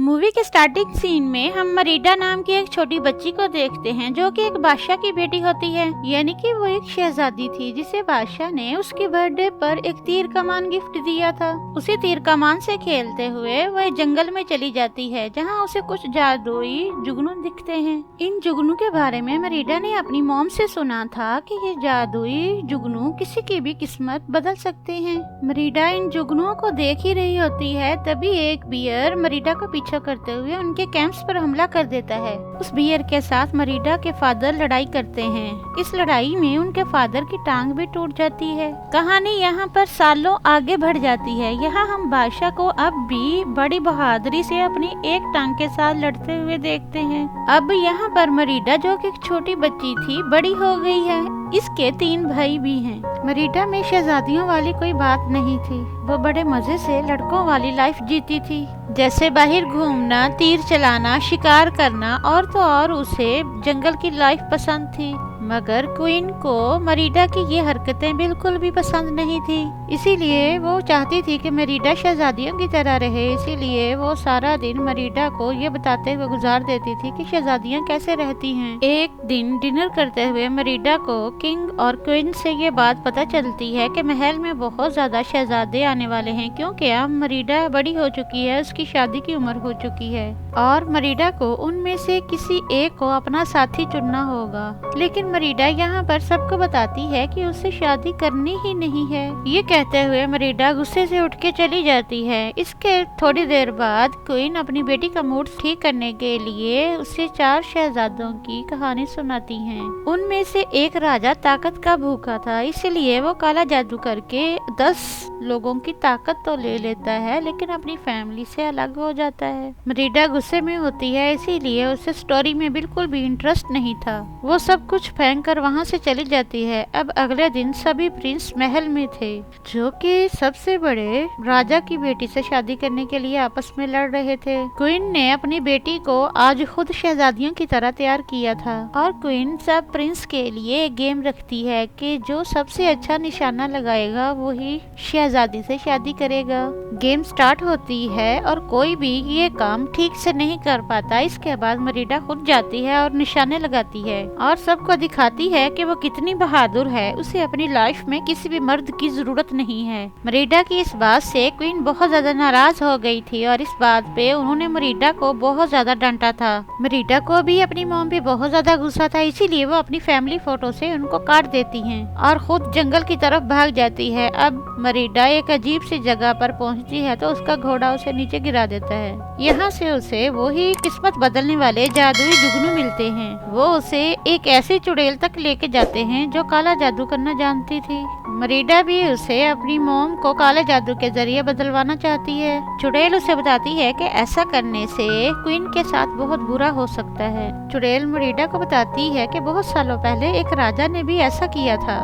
Movie के starting scene में हम मरीडा नाम की एक छोटी बच्ची को देखते हैं जो कि एक बादशाह की बेटी होती है, यानी कि वो एक शहजादी थी जिसे बादशाह ने उसके बर्थडे पर एक तीर कमान गिफ्ट दिया था। उसी तीर कमान से खेलते हुए वह जंगल में चली जाती है जहाँ उसे कुछ जादुई जुगनू दिखते हैं। इन जुगनू के बारे में मरीडा ने अपनी मॉम से सुना था कि ये जादुई जुगनू किसी की भी किस्मत बदल सकते हैं। मरीडा इन जुगनुओं को देख ही रही होती है, तभी एक बियर मरीडा को पीछा करते हुए उनके कैंप्स पर हमला कर देता है। उस बियर के साथ मरीडा के फादर लड़ाई करते हैं। इस लड़ाई में उनके फादर की टांग भी टूट जाती है। कहानी यहाँ पर सालों आगे बढ़ जाती है। यहाँ हम बादशाह को अब भी बड़ी बहादुरी से अपनी एक टांग के साथ लड़ते हुए देखते हैं। अब यहाँ पर मरीडा जो कि एक छोटी बच्ची थी बड़ी हो गई है। इसके 3 भाई भी हैं। मरीडा में शहजादियों वाली कोई बात नहीं थी। वो बड़े मजे से लड़कों वाली लाइफ जीती थी, जैसे बाहर घूमना, तीर चलाना, शिकार करना और तो और उसे जंगल की लाइफ पसंद थी। मगर क्वीन को मरीडा की ये हरकतें बिल्कुल भी पसंद नहीं थी। इसीलिए वो चाहती थी कि मरीडा शहजादियों की तरह रहे। इसीलिए वो सारा दिन मरीडा को ये बताते हुए गुजार देती थी कि शहजादियां कैसे रहती हैं। एक दिन डिनर करते हुए मरीडा को किंग और क्वीन से ये बात पता चलती है कि महल में बहुत ज्यादा शहजादे आने वाले हैं, क्योंकि अब मरीडा बड़ी हो चुकी है, उसकी शादी की उम्र हो चुकी है और मरीडा को उनमें से किसी एक को अपना साथी चुनना होगा। लेकिन मरीडा यहाँ पर सबको बताती है कि उसे शादी करनी ही नहीं है। ये कहते हुए मरीडा गुस्से से उठ के चली जाती है। इसके थोड़ी देर बाद क्वीन अपनी बेटी का मूड ठीक करने के लिए उसे 4 शहजादों की कहानी सुनाती हैं। उनमें से एक राजा ताकत का भूखा था, इसलिए वो काला जादू करके 10 लोगों की ताकत तो ले लेता है, लेकिन अपनी फैमिली से अलग हो जाता है। मरीडा गुस्से में होती है, इसीलिए उसे स्टोरी में बिल्कुल भी इंटरेस्ट नहीं था। वो सब कुछ फेंक कर वहाँ से चली जाती है। अब अगले दिन सभी प्रिंस महल में थे, जो कि सबसे बड़े राजा की बेटी से शादी करने के लिए आपस में लड़ रहे थे। क्वीन ने अपनी बेटी को आज खुद शहजादियों की तरह तैयार किया था और क्वीन सब प्रिंस के लिए एक गेम रखती है कि जो सबसे अच्छा निशाना लगाएगा वही शहजादी से शादी करेगा। गेम स्टार्ट होती है और कोई भी ये काम ठीक से नहीं कर पाता। इसके बाद मरीडा खुद जाती है और निशाने लगाती है और सबको दिखाती है कि वो कितनी बहादुर है। उसे अपनी लाइफ में किसी भी मर्द की जरूरत नहीं है। मरीडा की इस बात से क्वीन बहुत ज्यादा नाराज हो गई थी और इस बात पे उन्होंने मरीडा को बहुत ज्यादा डांटा था। मरीडा को भी अपनी मॉम पे बहुत ज्यादा गुस्सा था, इसीलिए वो अपनी फैमिली फोटो से उनको काट देती हैं और खुद जंगल की तरफ भाग जाती है। अब मरीडा एक अजीब सी जगह पर पहुंचती है तो उसका घोड़ा उसे नीचे गिरा देता है। यहाँ से उसे वही किस्मत बदलने वाले जादुई जुगनू मिलते हैं। वो उसे एक ऐसी चुड़ैल तक लेके जाते हैं जो काला जादू करना जानती थी। मरीडा भी उसे अपनी मॉम को काले जादू के जरिए बदलवाना चाहती है। चुड़ैल उसे बताती है कि ऐसा करने से क्वीन के साथ बहुत बुरा हो सकता है। चुड़ैल मरीडा को बताती है कि बहुत सालों पहले एक राजा ने भी ऐसा किया था।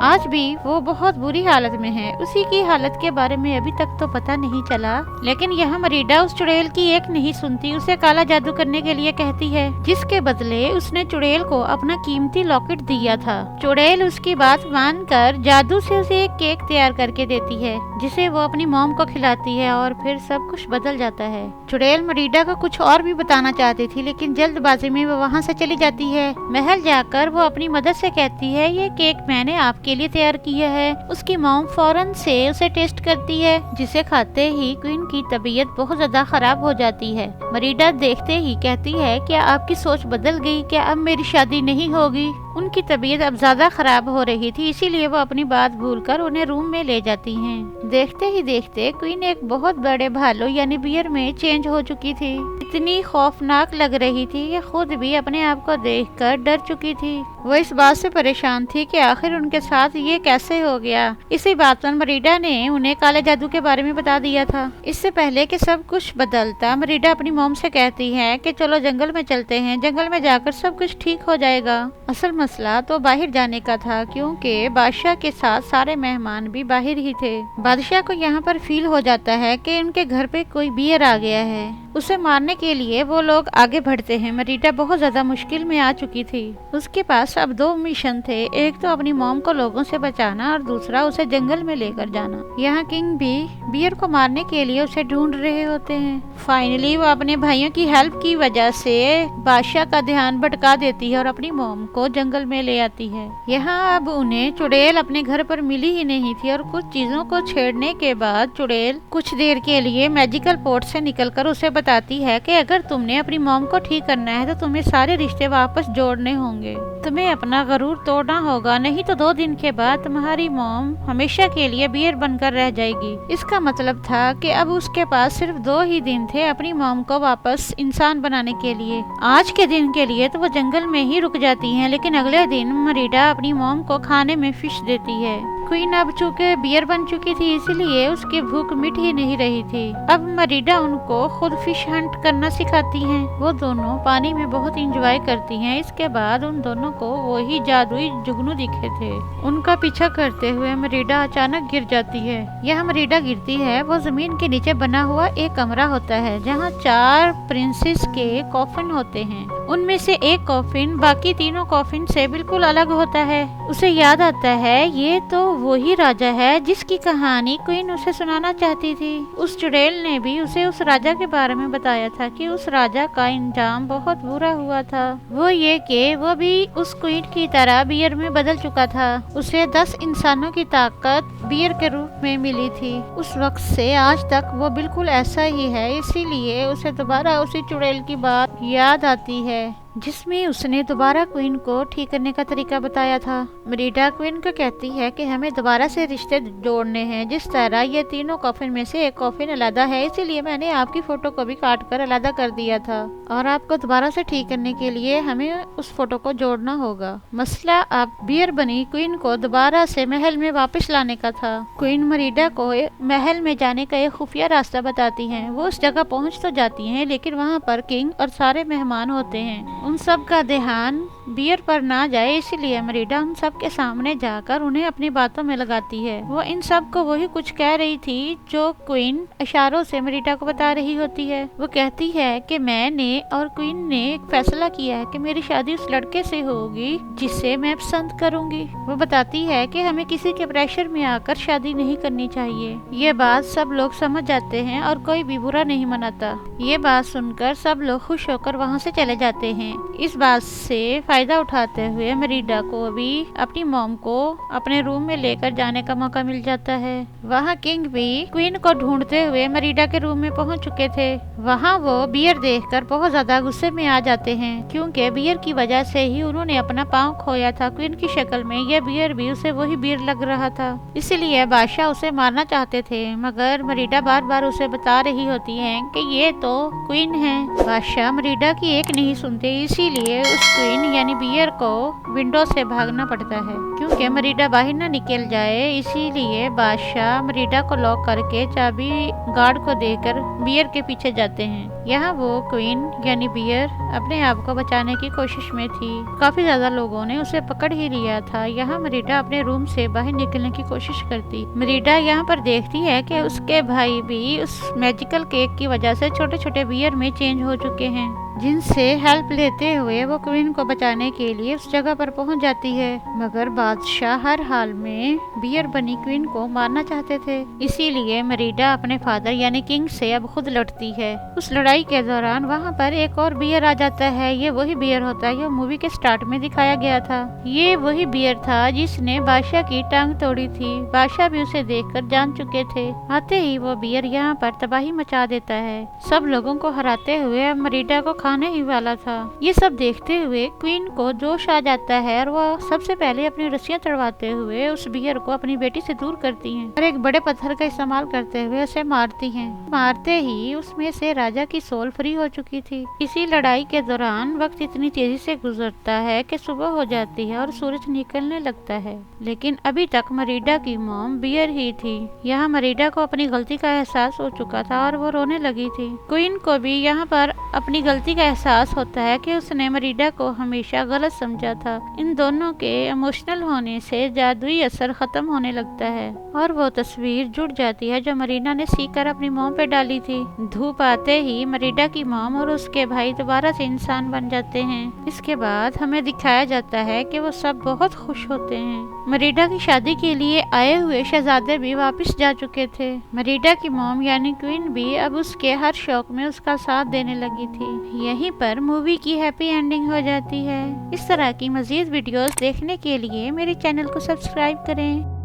आज भी वो बहुत बुरी हालत में है। उसी की हालत के बारे में अभी तक तो पता नहीं चला, लेकिन यहाँ मरीडा उस चुड़ैल की एक नहीं सुनती। उसे काला जादू करने के लिए कहती है, जिसके बदले उसने चुड़ैल को अपना कीमती लॉकेट दिया था। चुड़ैल उसकी बात मानकर जादू से उसे एक केक तैयार करके देती है, जिसे वो अपनी मॉम को खिलाती है और फिर सब कुछ बदल जाता है। चुड़ैल मरीडा को कुछ और भी बताना चाहती थी, लेकिन जल्दबाजी में वो वहाँ से चली जाती है। महल जाकर वो अपनी मदर से कहती है, ये केक मैंने आपके लिए तैयार किया है। उसकी मॉम फौरन से उसे टेस्ट करती है, जिसे खाते ही क्वीन की तबीयत बहुत ज्यादा खराब हो जाती है। मरीडा देखते ही कहती है, क्या आपकी सोच बदल गई? क्या अब मेरी शादी नहीं होगी? उनकी तबीयत अब ज्यादा खराब हो रही थी, इसीलिए वो अपनी बात भूलकर उन्हें रूम में ले जाती हैं। देखते ही देखते क्वीन एक बहुत बड़े भालू यानी बियर में चेंज हो चुकी थी। इतनी खौफनाक लग रही थी कि खुद भी अपने आप को देखकर डर चुकी थी। वो इस बात से परेशान थी कि आखिर उनके साथ ये कैसे हो गया। इसी बात पर मरीडा ने उन्हें काले जादू के बारे में बता दिया था। इससे पहले कि सब कुछ बदलता, मरीडा अपनी मॉम से कहती है कि चलो जंगल में चलते हैं, जंगल में जाकर सब कुछ ठीक हो जाएगा। असल मसला तो बाहर जाने का था, क्योंकि बादशाह के साथ सारे मेहमान भी बाहर ही थे। बादशाह को यहाँ पर फील हो जाता है कि उनके घर पे कोई बियर आ गया है। उसे मारने के लिए वो लोग आगे बढ़ते हैं। मरीडा बहुत ज्यादा मुश्किल में आ चुकी थी। उसके पास अब 2 मिशन थे, एक तो अपनी मॉम को लोगों से बचाना और दूसरा उसे जंगल में लेकर जाना। यहाँ किंग भी बियर को मारने के लिए उसे ढूंढ रहे होते हैं। फाइनली वो अपने भाइयों की हेल्प की वजह से बादशाह का ध्यान भटका देती है और अपनी मॉम को जंगल में ले आती है। यहाँ अब उन्हें चुड़ैल अपने घर पर मिली ही नहीं थी और कुछ चीजों को छेड़ने के बाद चुड़ैल कुछ देर के लिए मैजिकल पोर्ट से निकलकर उसे बताती है कि अगर तुमने अपनी मॉम को ठीक करना है तो तुम्हें सारे रिश्ते वापस जोड़ने होंगे। तुम्हें अपना गरूर तोड़ना होगा, नहीं तो 2 दिन के बाद तुम्हारी मॉम हमेशा के लिए बियर बनकर रह जाएगी। इसका मतलब था कि अब उसके पास सिर्फ 2 ही दिन थे अपनी मॉम को वापस इंसान बनाने के लिए। आज के दिन के लिए तो वो जंगल में ही रुक जाती हैं, लेकिन अगले दिन मरीडा अपनी मॉम को खाने में फिश देती है। क्वीन अब चूंकि बियर बन चुकी थी इसलिए उसकी भूख मिट ही नहीं रही थी। अब मरीडा उनको खुद फिश हंट करना सिखाती हैं। वो दोनों पानी में बहुत इंजॉय करती हैं। इसके बाद उन दोनों को वही जादुई जुगनू दिखे थे। उनका पीछा करते हुए मरीडा अचानक गिर जाती है। यह मरीडा गिरती है वो जमीन के नीचे बना हुआ एक कमरा होता है जहाँ 4 प्रिंसेस के कॉफिन होते हैं। उनमें से एक कॉफिन बाकी तीनों कॉफिन से बिल्कुल अलग होता है। उसे याद आता है ये तो वही राजा है जिसकी कहानी क्वीन उसे सुनाना चाहती थी। उस चुड़ैल ने भी उसे उस राजा के बारे में बताया था कि उस राजा का इंजाम बहुत बुरा हुआ था। वो ये कि वो भी उस क्वीन की तरह बियर में बदल चुका था। उसे 10 इंसानों की ताकत बियर के रूप में मिली थी। उस वक्त से आज तक वो बिल्कुल ऐसा ही है, इसीलिए उसे दोबारा उसी चुड़ैल की बात याद आती है जिसमें उसने दोबारा क्वीन को ठीक करने का तरीका बताया था। मरीडा क्वीन को कहती है कि हमें दोबारा से रिश्ते जोड़ने हैं। जिस तरह ये तीनों कॉफिन में से एक कॉफिन अलग है, इसीलिए मैंने आपकी फोटो को भी काट कर अलग कर दिया था और आपको दोबारा से ठीक करने के लिए हमें उस फोटो को जोड़ना होगा। मसला अब बियर बनी क्वीन को दोबारा से महल में वापस लाने का था। क्वीन मरीडा को महल में जाने का एक खुफिया रास्ता बताती है। वो उस जगह पहुँच तो जाती है लेकिन वहाँ पर किंग और सारे मेहमान होते हैं। उन सब का ध्यान बियर पर ना जाए, इसलिए मरीडा उन सब के सामने जाकर उन्हें अपनी बातों में लगाती है। वो इन सब को वही कुछ कह रही थी जो क्वीन इशारों से मरीडा को बता रही होती है। वो कहती है कि मैंने और क्वीन ने एक फैसला किया है कि मेरी शादी उस लड़के से होगी जिसे मैं पसंद करूंगी। वो बताती है कि हमें किसी के प्रेशर में आकर शादी नहीं करनी चाहिए। ये बात सब लोग समझ जाते हैं और कोई भी बुरा नहीं मनाता। ये बात सुनकर सब लोग खुश होकर वहाँ से चले जाते हैं। इस बात से फायदा उठाते हुए मरीडा को भी अपनी मॉम को अपने रूम में लेकर जाने का मौका मिल जाता है। वहाँ किंग भी क्वीन को ढूंढते हुए मरीडा के रूम में पहुँच चुके थे। वहाँ वो बियर देखकर बहुत ज्यादा गुस्से में आ जाते हैं क्योंकि बियर की वजह से ही उन्होंने अपना पाँव खोया था। क्वीन की शक्ल में यह बियर भी उसे वही बियर लग रहा था, इसलिए बादशाह उसे मारना चाहते थे, मगर मरीडा बार बार उसे बता रही होती है कि ये तो क्वीन है। बादशाह मरीडा की एक नहीं सुनते, इसीलिए उस क्वीन यानी बियर को विंडो से भागना पड़ता है क्योंकि मरीडा बाहर न निकल जाए। इसीलिए बादशाह मरीडा को लॉक करके चाबी गार्ड को देकर बियर के पीछे जाते हैं। यहाँ वो क्वीन यानी बियर अपने आप को बचाने की कोशिश में थी। काफी ज्यादा लोगों ने उसे पकड़ ही लिया था। यहाँ मरीडा अपने रूम से बाहर निकलने की कोशिश करती। मरीडा यहाँ पर देखती है कि उसके भाई भी उस मैजिकल केक की वजह से छोटे छोटे बियर में चेंज हो चुके हैं, जिनसे हेल्प लेते हुए वो क्वीन को बचाने के लिए उस जगह पर पहुंच जाती है। मगर बादशाह हर हाल में बियर बनी क्वीन को मारना चाहते थे, इसीलिए मरीडा अपने फादर यानी किंग से अब खुद लड़ती है। उस लड़ाई के दौरान वहां पर एक और बियर आ जाता है। ये वही बियर होता है जो मूवी के स्टार्ट में दिखाया गया था। ये वही बियर था जिसने बादशाह की टांग तोड़ी थी। बादशाह भी उसे देखकर जान चुके थे। आते ही वो बियर यहाँ पर तबाही मचा देता है, सब लोगों को हराते हुए अब मरीडा को खाने ही वाला था। ये सब देखते हुए क्वीन को जोश आ जाता है और वो सबसे पहले अपनी रस्सियां तड़वाते हुए उस बियर को अपनी बेटी से दूर करती हैं और एक बड़े पत्थर का इस्तेमाल करते हुए उसे मारती हैं। मारते ही उसमें से राजा की सोल फ्री हो चुकी थी। इसी लड़ाई के दौरान वक्त इतनी तेजी से गुजरता है कि सुबह हो जाती है और सूरज निकलने लगता है, लेकिन अभी तक मरीडा की मॉम बियर ही थी। यहाँ मरीडा को अपनी गलती का एहसास हो चुका था और वो रोने लगी थी। क्वीन को भी यहाँ पर अपनी गलती बेइज्जती का एहसास होता है कि उसने मरीडा को हमेशा गलत समझा था। इन दोनों के इमोशनल होने से जादुई असर खत्म होने लगता है और वो तस्वीर जुड़ जाती है जो मरीडा ने सीख कर अपनी मॉम पे डाली थी। धूप आते ही मरीडा की मॉम और उसके भाई दोबारा से इंसान बन जाते हैं। इसके बाद हमें दिखाया जाता है कि वो सब बहुत खुश होते हैं। मरीडा की शादी के लिए आए हुए शहजादे भी वापस जा चुके थे। मरीडा की मॉम यानी क्वीन भी अब उसके हर शौक में उसका साथ देने लगी थी। यहीं पर मूवी की हैप्पी एंडिंग हो जाती है। इस तरह की मजीद वीडियोस देखने के लिए मेरे चैनल को सब्सक्राइब करें।